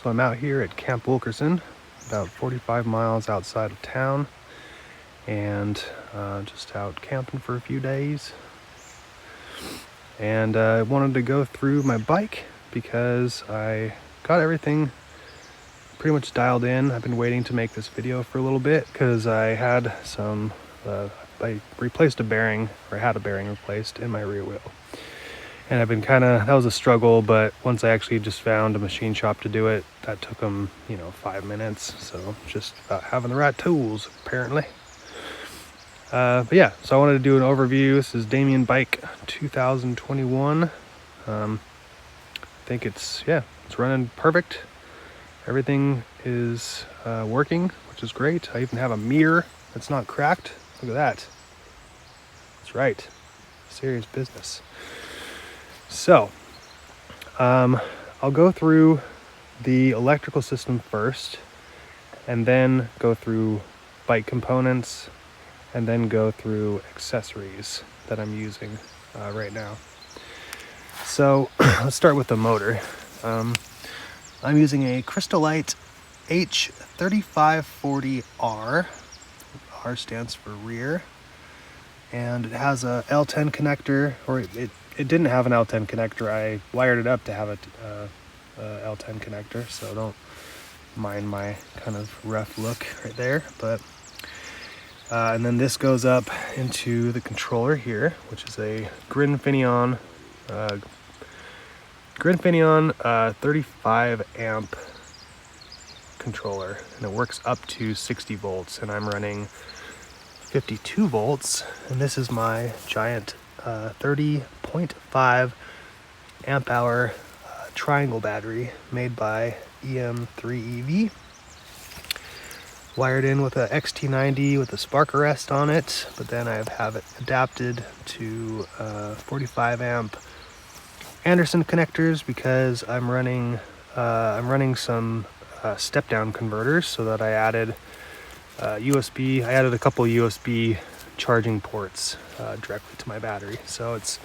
So I'm out here at Camp Wilkerson, about 45 miles outside of town, and just out camping for a few days. And I wanted to go through my bike because I got everything pretty much dialed in. I've been waiting to make this video for a little bit because I had some, I replaced a bearing, or had a bearing replaced in my rear wheel. And I've been that was a struggle, but once I actually just found a machine shop to do it, that took them, 5 minutes. So just about having the right tools, apparently. But yeah, so I wanted to do an overview. This is Damien Bike 2021. I think it's running perfect. Everything is working, which is great. I even have a mirror that's not cracked. Look at that. That's right. Serious business. So, I'll go through the electrical system first, and then go through bike components, and then go through accessories that I'm using right now. So, let's start with the motor. I'm using a Crystalite H3540R. R stands for rear, and it has a L10 connector, or it didn't have an L10 connector. I wired it up to have a L10 connector, so don't mind my kind of rough look right there. But and then this goes up into the controller here, which is a Grinfinion 35 amp controller, and it works up to 60 volts, and I'm running 52 volts, and this is my giant 30.5 amp hour triangle battery made by EM3EV, wired in with a XT90 with a spark arrest on it, but then I have it adapted to 45 amp Anderson connectors because I'm running some step down converters, so that I added USB. I added a couple USB charging ports directly to my battery. So it's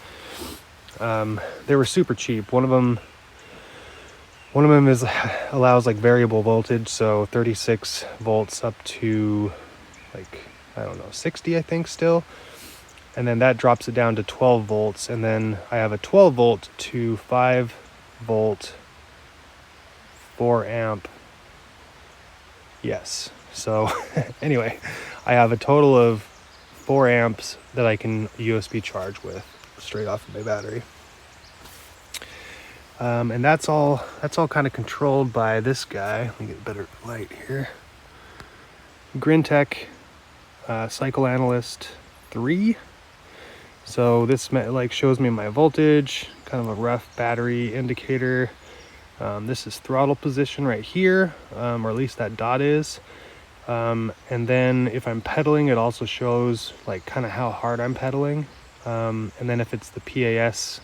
they were super cheap. One of them allows like variable voltage, so 36 volts up to 60, I think, still. And then that drops it down to 12 volts, and then I have a 12 volt to 5 volt 4 amp. Yes. So anyway, I have a total of 4 amps that I can USB charge with straight off of my battery. And that's all kind of controlled by this guy. Let me get a better light here. Grintech Cycle Analyst 3. So this shows me my voltage, kind of a rough battery indicator. This is throttle position right here, or at least that dot is. And then if I'm pedaling, it also shows kind of how hard I'm pedaling. And then if it's the PAS,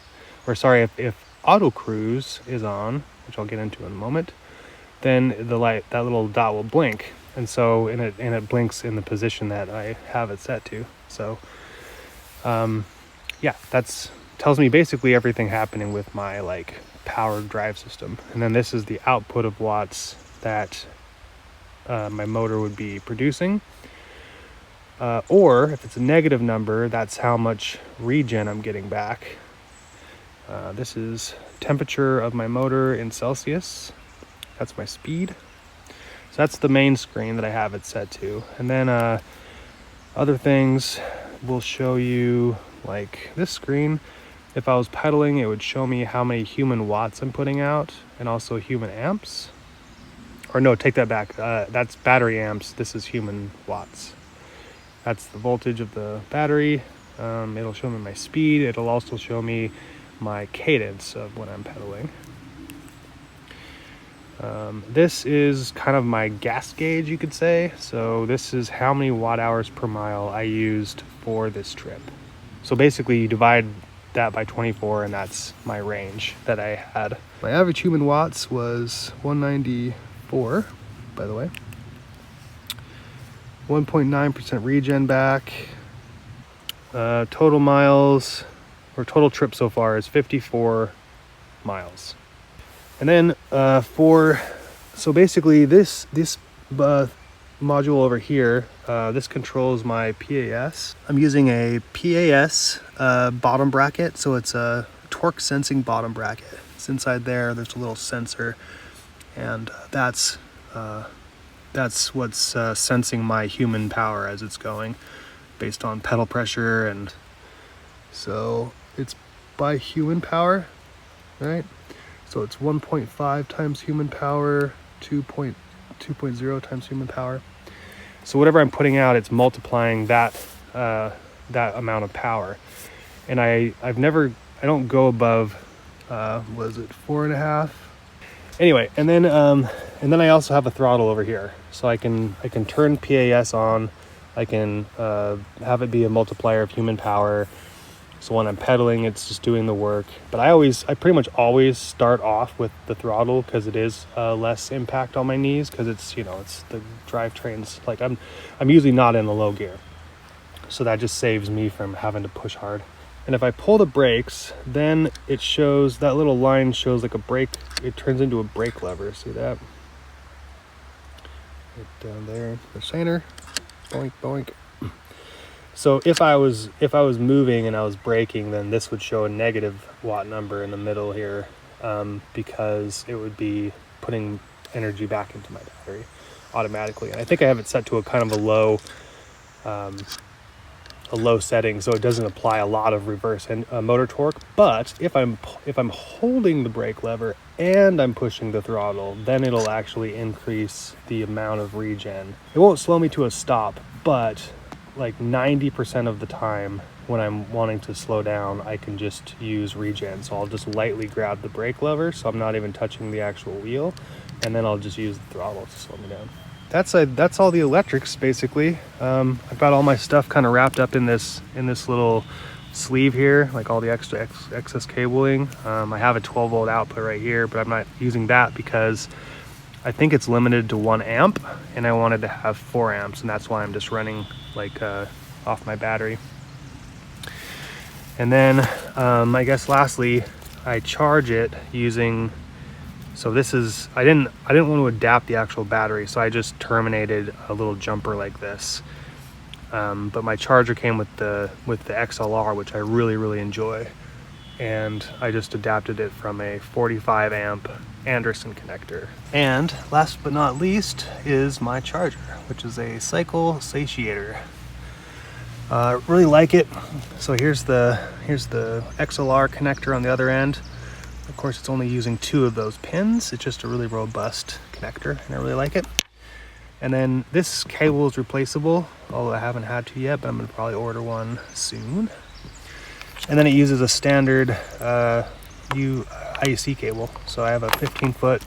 if auto cruise is on, which I'll get into in a moment, then that little dot will blink. And so, and it blinks in the position that I have it set to. So, that's tells me basically everything happening with my powered drive system. And then this is the output of watts that my motor would be producing, or if it's a negative number, that's how much regen I'm getting back. This is temperature of my motor in Celsius. That's my speed. So that's the main screen that I have it set to. And then other things will show you, like this screen. If I was pedaling, it would show me how many human watts I'm putting out, and also human amps. Or no, take that back. That's battery amps. This is human watts. That's the voltage of the battery. It'll show me my speed. It'll also show me my cadence of when I'm pedaling. This is kind of my gas gauge, you could say. So this is how many watt hours per mile I used for this trip. So basically you divide that by 24, and that's my range that I had. My average human watts was 194, by the way. 1.9% regen back. Total miles, or total trip so far, is 54 miles. And then for So basically this module over here, this controls my PAS. I'm using a PAS bottom bracket, so it's a torque sensing bottom bracket. It's inside there. There's a little sensor, and that's what's sensing my human power as it's going, based on pedal pressure, and so it's by human power, right? So it's 1.5 times human power, 2.0 times human power. So whatever I'm putting out, it's multiplying that amount of power. And I don't go above, was it 4.5? Anyway, and then I also have a throttle over here, so I can turn PAS on. I can have it be a multiplier of human power. So when I'm pedaling, it's just doing the work. But I pretty much always start off with the throttle, because it is less impact on my knees, because it's the drivetrain's like I'm usually not in the low gear, so that just saves me from having to push hard. And if I pull the brakes, then it shows, that little line shows like a brake. It turns into a brake lever. See that? Right down there, the center. Boink boink. So if I was moving and I was braking, then this would show a negative watt number in the middle here, because it would be putting energy back into my battery automatically. And I think I have it set to a kind of a low setting, so it doesn't apply a lot of reverse and motor torque. But if I'm holding the brake lever and I'm pushing the throttle, then it'll actually increase the amount of regen. It won't slow me to a stop, but like 90% of the time when I'm wanting to slow down, I can just use regen. So I'll just lightly grab the brake lever, so I'm not even touching the actual wheel, and then I'll just use the throttle to slow me down. That's all the electrics basically. I've got all my stuff kind of wrapped up in this little sleeve here, like all the excess cabling. I have a 12-volt output right here, but I'm not using that because I think it's limited to 1 amp, and I wanted to have 4 amps, and that's why I'm just running like off my battery. And then I guess lastly, I charge it using, so this is, I didn't want to adapt the actual battery, so I just terminated a little jumper like this. But my charger came with the XLR, which I really enjoy, and I just adapted it from a 45 amp Anderson connector. And last but not least is my charger, which is a cycle satiator. Really like it. So here's the XLR connector on the other end. Of course, it's only using 2 of those pins. It's just a really robust connector, and I really like it. And then this cable is replaceable, although I haven't had to yet, but I'm gonna probably order one soon. And then it uses a standard IEC cable. So I have a 15-foot,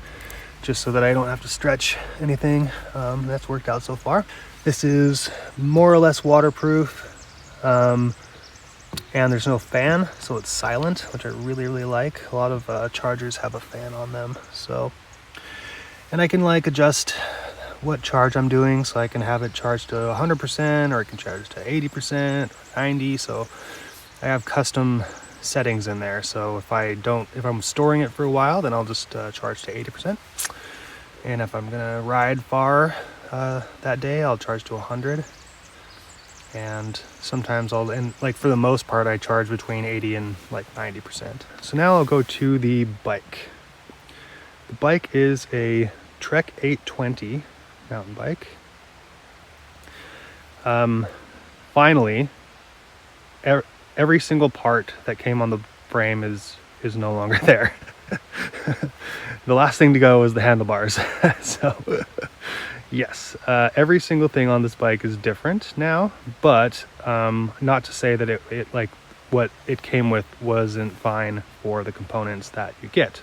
just so that I don't have to stretch anything. That's worked out so far. This is more or less waterproof, and there's no fan, so it's silent, which I really like. A lot of chargers have a fan on them. So, and I can like adjust what charge I'm doing, so I can have it charged to 100%, or I can charge to 80% or 90. So I have custom settings in there. So if I'm storing it for a while, then I'll just charge to 80%. And if I'm gonna ride far that day, I'll charge to 100. And sometimes and like for the most part, I charge between 80 and like 90%. So now I'll go to the bike. The bike is a Trek 820 mountain bike. Finally, every single part that came on the frame is no longer there. The last thing to go is the handlebars. So yes, every single thing on this bike is different now, but not to say that it like what it came with wasn't fine for the components that you get.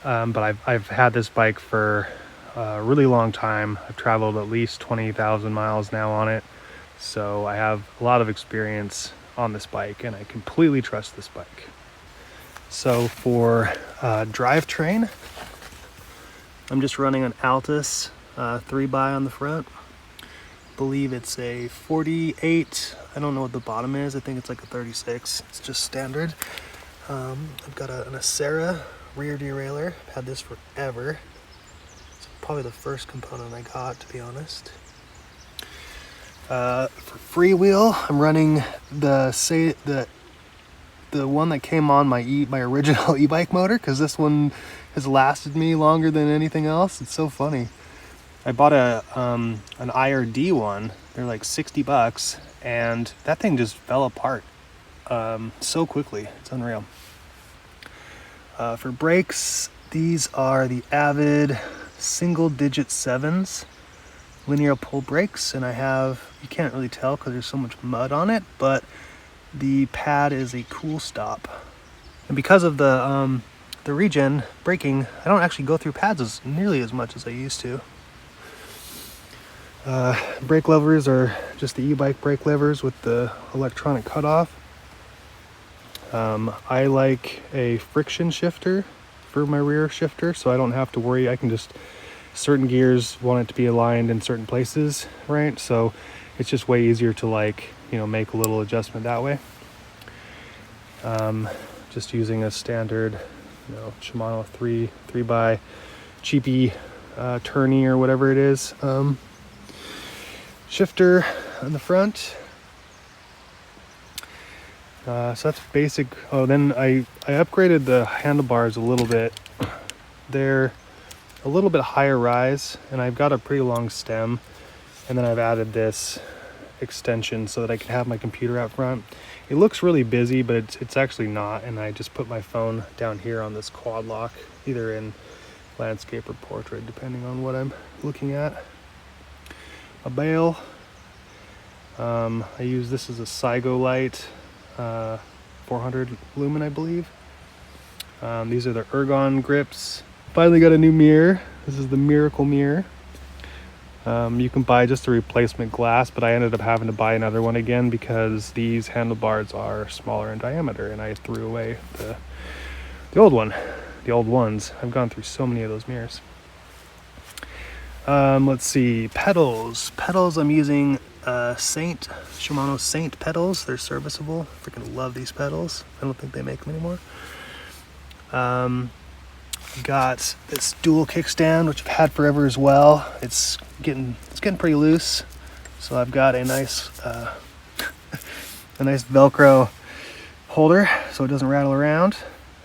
But I've had this bike for a really long time. I've traveled at least 20,000 miles now on it. So I have a lot of experience on this bike, and I completely trust this bike. So for drivetrain, I'm just running an Altus 3x on the front. I believe it's a 48. I don't know what the bottom is. I think it's like a 36. It's just standard. I've got an Acera rear derailleur. I've had this forever. It's probably the first component I got, to be honest. For freewheel, I'm running the one that came on my original e-bike motor, because this one has lasted me longer than anything else. It's so funny. I bought an IRD one. They're like 60 bucks, and that thing just fell apart so quickly. It's unreal. For brakes, these are the Avid single digit 7s linear pull brakes, and I have, you can't really tell because there's so much mud on it, but the pad is a Cool Stop. And because of the regen braking, I don't actually go through pads nearly as much as I used to. Brake levers are just the e-bike brake levers with the electronic cutoff. I like a friction shifter for my rear shifter, so I don't have to worry. I can just, certain gears want it to be aligned in certain places, right? So it's just way easier to, like, you know, make a little adjustment that way. Just using a standard, you know, Shimano 3x cheapy tourney or whatever it is. Shifter on the front. So that's basic. Oh, then I upgraded the handlebars a little bit. They're a little bit higher rise, and I've got a pretty long stem, and then I've added this extension so that I can have my computer out front. It looks really busy, but it's actually not, and I just put my phone down here on this quad lock, either in landscape or portrait, depending on what I'm looking at. A bail. I use this as a Saigo light, 400 lumen, I believe. These are the Ergon Grips. Finally got a new mirror. This is the Miracle mirror. You can buy just a replacement glass, but I ended up having to buy another one again because these handlebars are smaller in diameter, and I threw away the old one, the old ones. I've gone through so many of those mirrors. Let's see, pedals. Pedals, I'm using Shimano Saint pedals. They're serviceable. Freaking love these pedals. I don't think they make them anymore. Got this dual kickstand, which I've had forever as well. It's getting pretty loose, so I've got a nice Velcro holder so it doesn't rattle around.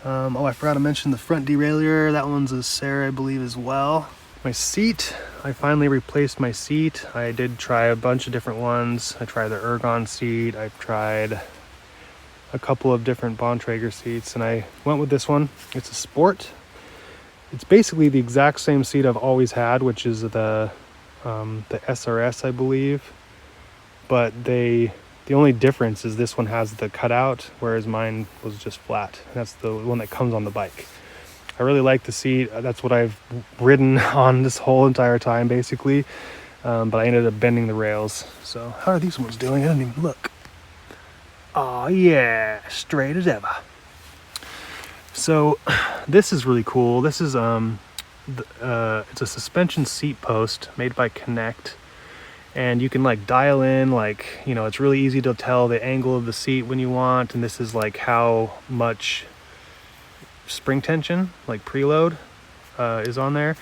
Oh, I forgot to mention the front derailleur. That one's a Sarah, I believe, as well. My seat, I finally replaced my seat. I did try a bunch of different ones. I tried the Ergon seat. I've tried a couple of different Bontrager seats, and I went with this one. It's a Sport. It's basically the exact same seat I've always had, which is the SRS, I believe. But the only difference is this one has the cutout, whereas mine was just flat. And that's the one that comes on the bike. I really like the seat. That's what I've ridden on this whole entire time, basically. But I ended up bending the rails. So how are these ones doing? I didn't even look. Oh yeah, straight as ever. So this is really cool. This is it's a suspension seat post made by Connect, and you can like dial in, like, you know, it's really easy to tell the angle of the seat when you want, and this is like how much spring tension, like preload, is on there.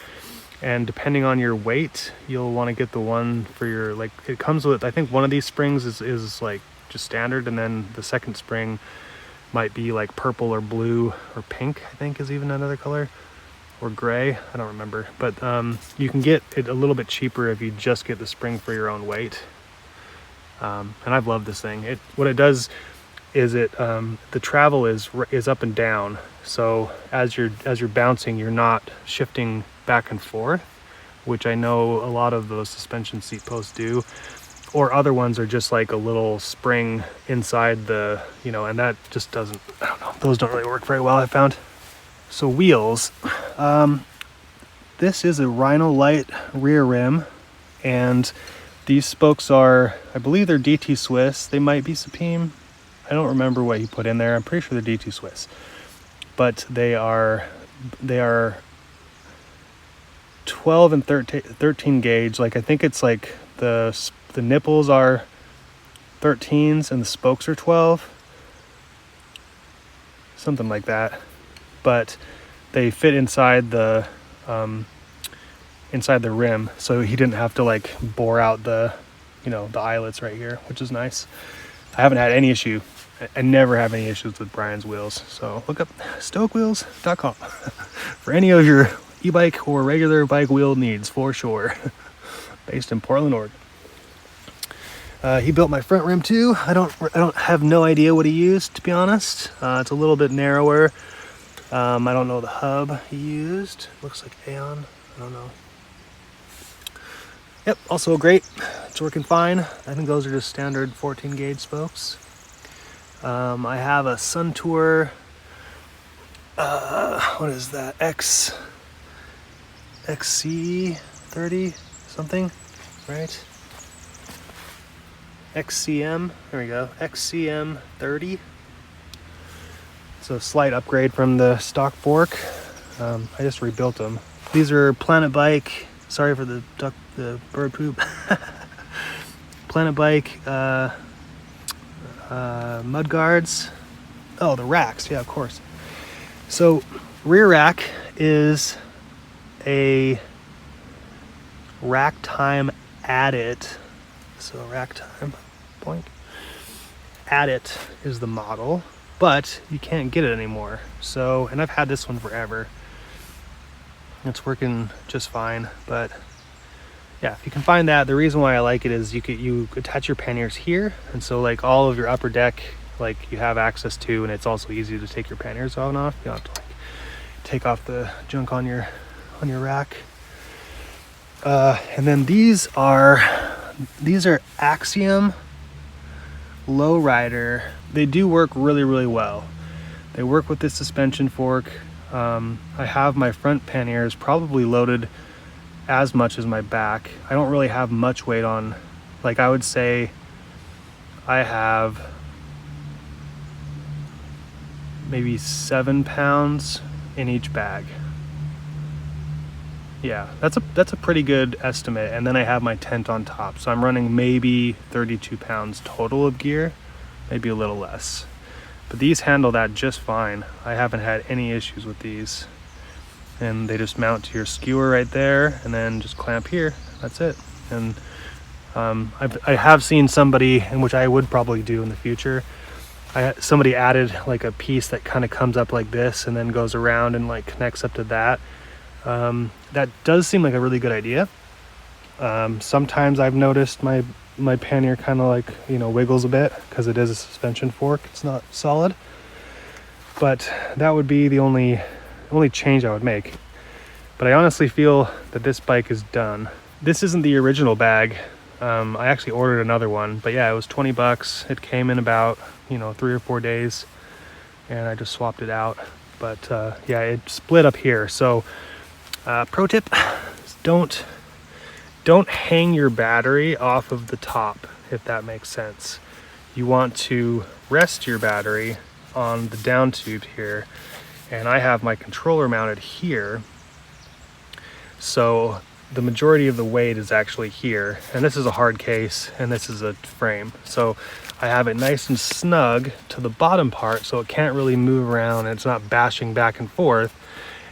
And depending on your weight, you'll want to get the one for your, like, it comes with, I think one of these springs is like just standard, and then the second spring might be like purple or blue or pink, I think is even another color, or gray, I don't remember. But you can get it a little bit cheaper if you just get the spring for your own weight. And I've loved this thing. What it does is the travel is up and down. So as you're bouncing, you're not shifting back and forth, which I know a lot of those suspension seat posts do. Or other ones are just like a little spring inside the, you know, and that just doesn't, I don't know, those don't really work very well, I found. So wheels, this is a Rhino Light rear rim, and these spokes are, I believe they're DT Swiss. They might be Supreme. I don't remember what he put in there. I'm pretty sure they're DT Swiss, but they are 12 and 13 gauge. Like, I think it's like the nipples are 13s and the spokes are 12, something like that. But they fit inside the rim, so he didn't have to like bore out the, you know, the eyelets right here, which is nice. I haven't had any issue. I never have any issues with Brian's wheels. So look up stoicwheels.com for any of your e-bike or regular bike wheel needs for sure. Based in Portland, Oregon. He built my front rim too. I don't have no idea what he used, to be honest. It's a little bit narrower. I don't know the hub he used. Looks like Aeon. I don't know. Yep, also great. It's working fine. I think those are just standard 14 gauge spokes. I have a Suntour. What is that? XC30 something, right? XCM. There we go. XCM 30. It's a slight upgrade from the stock fork. I just rebuilt them. These are Planet Bike. Sorry for the bird poop. Planet Bike mud guards. Oh, the racks. Yeah, of course. So rear rack is a rack time added. So rack time, boink. Addit is the model, but you can't get it anymore. So, and I've had this one forever. It's working just fine, but yeah, if you can find that, the reason why I like it is you attach your panniers here, and so like all of your upper deck, like you have access to, and it's also easy to take your panniers on and off. You don't have to like take off the junk on your rack. And then these are Axiom Low Rider. They do work really, really well. They work with this suspension fork. I have my front panniers probably loaded as much as my back. I don't really have much weight on, like I would say I have maybe 7 pounds in each bag. Yeah, that's a pretty good estimate. And then I have my tent on top, so I'm running maybe 32 pounds total of gear, maybe a little less. But these handle that just fine. I haven't had any issues with these. And they just mount to your skewer right there, and then just clamp here. That's it. And I have seen somebody, and which I would probably do in the future, somebody added like a piece that kind of comes up like this and then goes around and like connects up to that. That does seem like a really good idea. Sometimes I've noticed my pannier kind of like, you know, wiggles a bit because it is a suspension fork. It's not solid, but that would be the only change I would make. But I honestly feel that this bike is done. This isn't the original bag. I actually ordered another one, but yeah, it was $20. It came in about, you know, 3 or 4 days, and I just swapped it out. But yeah, it split up here. So pro tip, don't hang your battery off of the top, if that makes sense. You want to rest your battery on the down tube here, and I have my controller mounted here, so the majority of the weight is actually here, and this is a hard case and this is a frame, so I have it nice and snug to the bottom part so it can't really move around and it's not bashing back and forth.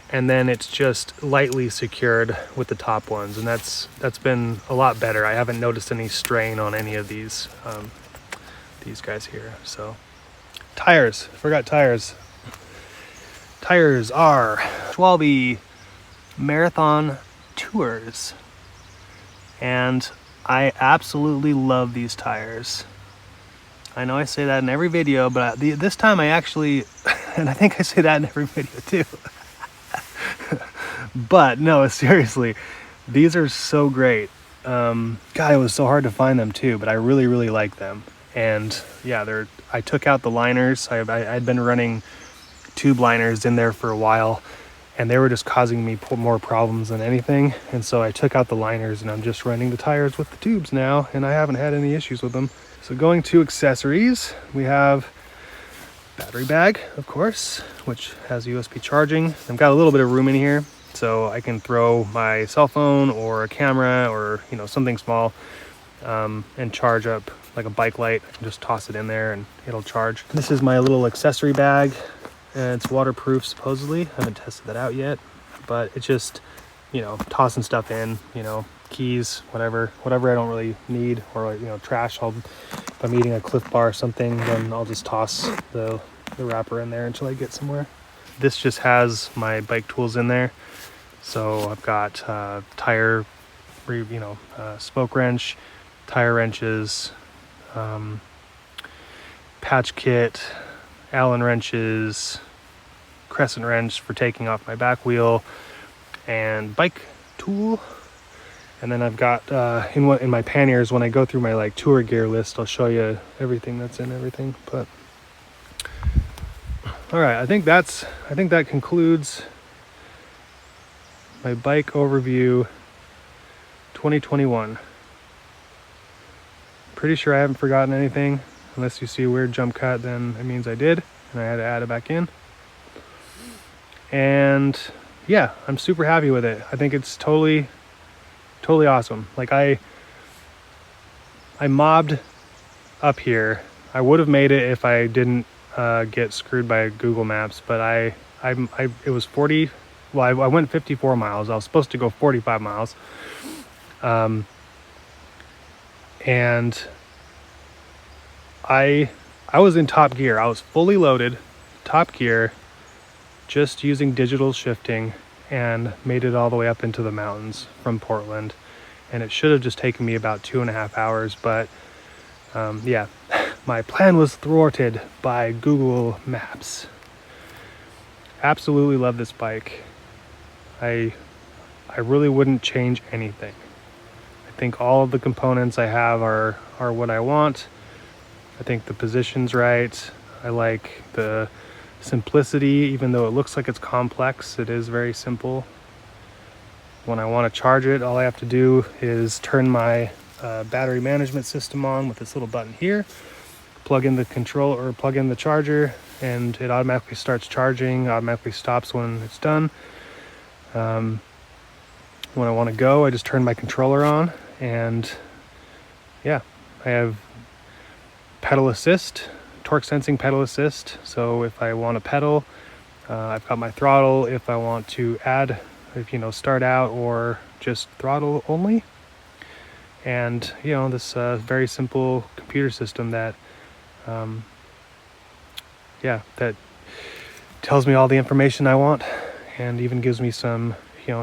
And then it's just lightly secured with the top ones, and that's been a lot better. I haven't noticed any strain on any of these guys here. So tires, forgot tires. Tires are Schwalbe Marathon Tours, and I absolutely love these tires. I know I say that in every video, but this time I actually, and I think I say that in every video too. But no, seriously, these are so great. God, it was so hard to find them too, but I really, really like them. And yeah, I took out the liners. I'd been running tube liners in there for a while, and they were just causing me more problems than anything. And so I took out the liners, and I'm just running the tires with the tubes now, and I haven't had any issues with them. So going to accessories, we have battery bag, of course, which has USB charging. I've got a little bit of room in here, so I can throw my cell phone or a camera or, you know, something small, and charge up like a bike light. I can just toss it in there and it'll charge. This is my little accessory bag. and it's waterproof supposedly. I haven't tested that out yet, but it's just, you know, tossing stuff in, you know, keys, whatever I don't really need, or, you know, trash. If I'm eating a Cliff Bar or something, then I'll just toss the wrapper in there until I get somewhere. This just has my bike tools in there. So I've got tire, spoke wrench, tire wrenches, patch kit, Allen wrenches, crescent wrench for taking off my back wheel, and bike tool. And then I've got in my panniers, when I go through my like tour gear list, I'll show you everything that's in everything. But all right, I think that concludes my bike overview 2021. Pretty sure I haven't forgotten anything. Unless you see a weird jump cut, then it means I did, and I had to add it back in. And yeah, I'm super happy with it. I think it's totally awesome. Like I mobbed up here. I would have made it if I didn't get screwed by Google Maps, but it was 40. Well, I went 54 miles. I was supposed to go 45 miles. And I was in top gear. I was fully loaded, top gear, just using digital shifting, and made it all the way up into the mountains from Portland. And it should have just taken me about 2.5 hours, but yeah, my plan was thwarted by Google Maps. Absolutely love this bike. I really wouldn't change anything. I think all of the components I have are what I want. I think the position's right. I like the simplicity, even though it looks like it's complex, it is very simple. When I want to charge it, all I have to do is turn my battery management system on with this little button here, plug in the controller or plug in the charger, and it automatically starts charging, automatically stops when it's done. When I want to go, I just turn my controller on, and yeah, I have pedal assist, torque sensing pedal assist. So if I want to pedal, I've got my throttle. If I want to add, start out or just throttle only. And, this very simple computer system that, that tells me all the information I want and even gives me some,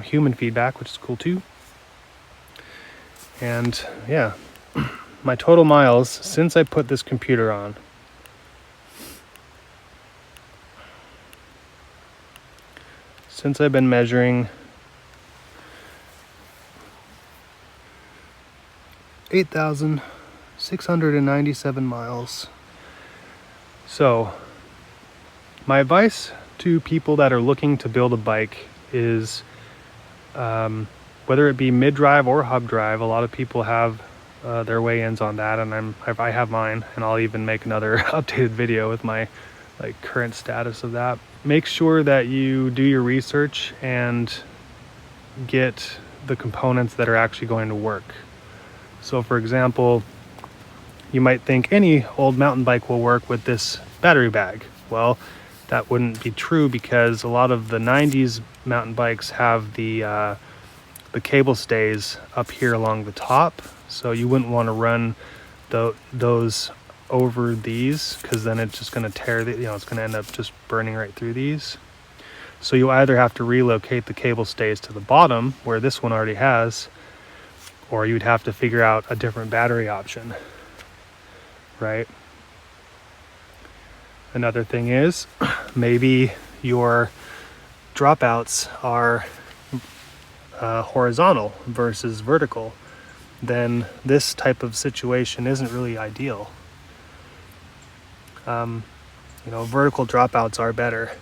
human feedback, which is cool too. And yeah, my total miles since I put this computer on, since I've been measuring, 8,697 miles. So my advice to people that are looking to build a bike is, whether it be mid-drive or hub drive, a lot of people have their weigh-ins on that, and I have mine, and I'll even make another updated video with my current status of that. Make sure that you do your research and get the components that are actually going to work. So for example, you might think any old mountain bike will work with this battery bag. Well, that wouldn't be true, because a lot of the 90s mountain bikes have the cable stays up here along the top, so you wouldn't want to run those over these, because then it's just going to tear it's going to end up just burning right through these. So you either have to relocate the cable stays to the bottom where this one already has, or you'd have to figure out a different battery option, right? Another thing is, maybe your dropouts are horizontal versus vertical. Then this type of situation isn't really ideal. Vertical dropouts are better.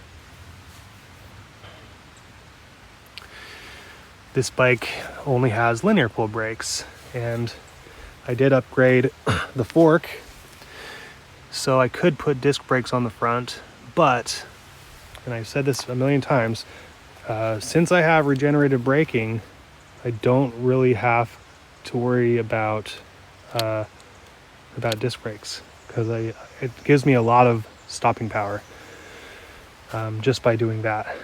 This bike only has linear pull brakes, and I did upgrade the fork, so I could put disc brakes on the front, but, and I've said this a million times, since I have regenerative braking, I don't really have to worry about disc brakes, because it gives me a lot of stopping power. just by doing that.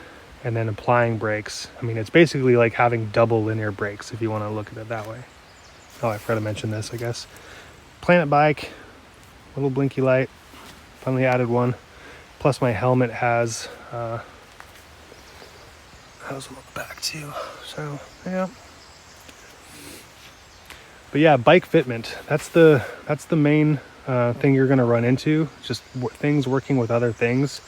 And then applying brakes. I mean, it's basically like having double linear brakes if you want to look at it that way. Oh, I forgot to mention this, I guess. Planet bike, little blinky light, finally added one. Plus my helmet has one on the back too. So yeah. But yeah, bike fitment. That's the main thing you're gonna run into. Just things working with other things.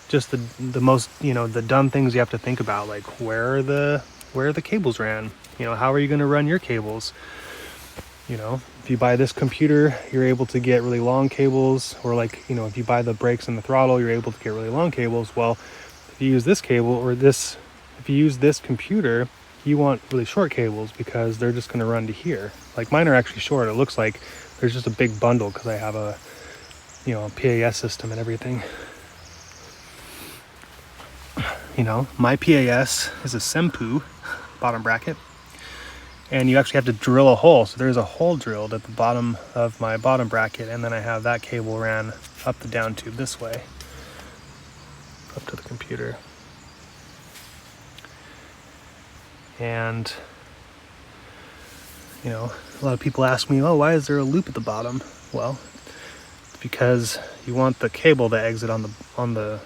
Just the most, the dumb things you have to think about, like where are the cables ran? How are you gonna run your cables? If you buy this computer, you're able to get really long cables, or like, if you buy the brakes and the throttle, you're able to get really long cables. Well, if you use this cable if you use this computer, you want really short cables because they're just going to run to here. Like mine are actually short. It looks like there's just a big bundle because I have a PAS system and everything. My PAS is a Sempu bottom bracket. And you actually have to drill a hole. So there's a hole drilled at the bottom of my bottom bracket, and then I have that cable ran up the down tube this way, up to the computer. And, a lot of people ask me, oh, why is there a loop at the bottom? Well, it's because you want the cable to exit on the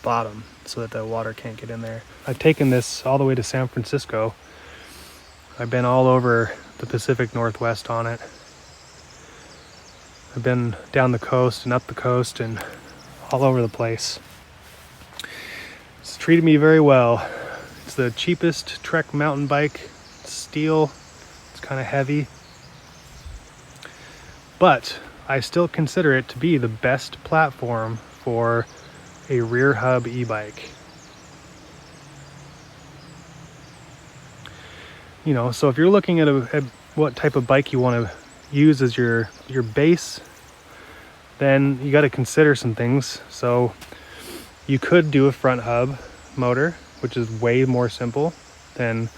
bottom so that the water can't get in there. I've taken this all the way to San Francisco. I've been all over the Pacific Northwest on it. I've been down the coast and up the coast and all over the place. It's treated me very well. It's the cheapest Trek mountain bike. It's steel. It's kind of heavy. But I still consider it to be the best platform for a rear hub e-bike. So if you're looking at what type of bike you want to use as your base, then you got to consider some things. So you could do a front hub motor, which is way more simple than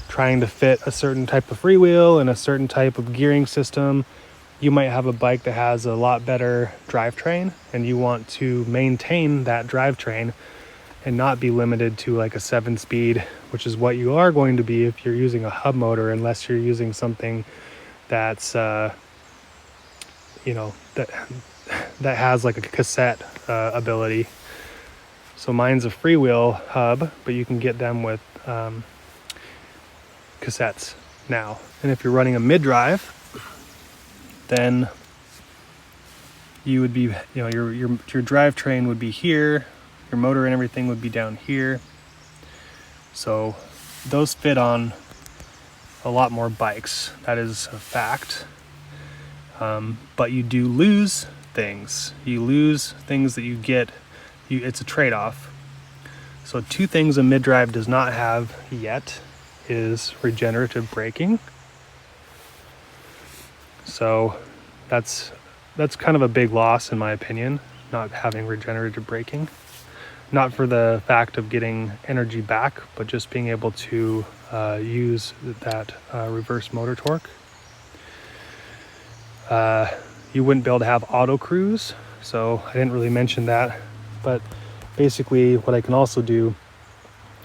trying to fit a certain type of freewheel and a certain type of gearing system. You might have a bike that has a lot better drivetrain, and you want to maintain that drivetrain and not be limited to like a 7-speed, which is what you are going to be if you're using a hub motor, unless you're using something that's that has like a cassette ability. So mine's a freewheel hub, but you can get them with cassettes now. And if you're running a mid-drive, then you would be, your drivetrain would be here. Your motor and everything would be down here. So those fit on a lot more bikes. That is a fact. But you do lose things. You lose things that you get. It's a trade-off. So 2 things a mid-drive does not have yet is regenerative braking. So that's kind of a big loss in my opinion, not having regenerative braking. Not for the fact of getting energy back, but just being able to use that reverse motor torque. You wouldn't be able to have auto cruise, so I didn't really mention that. But basically what I can also do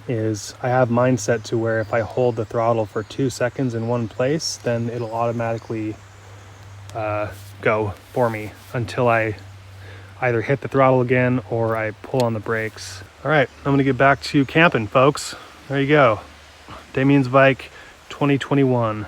is I have mine set to where if I hold the throttle for 2 seconds in one place, then it'll automatically go for me until I either hit the throttle again or I pull on the brakes. All right, I'm gonna get back to camping, folks. There you go. Damien's bike 2021.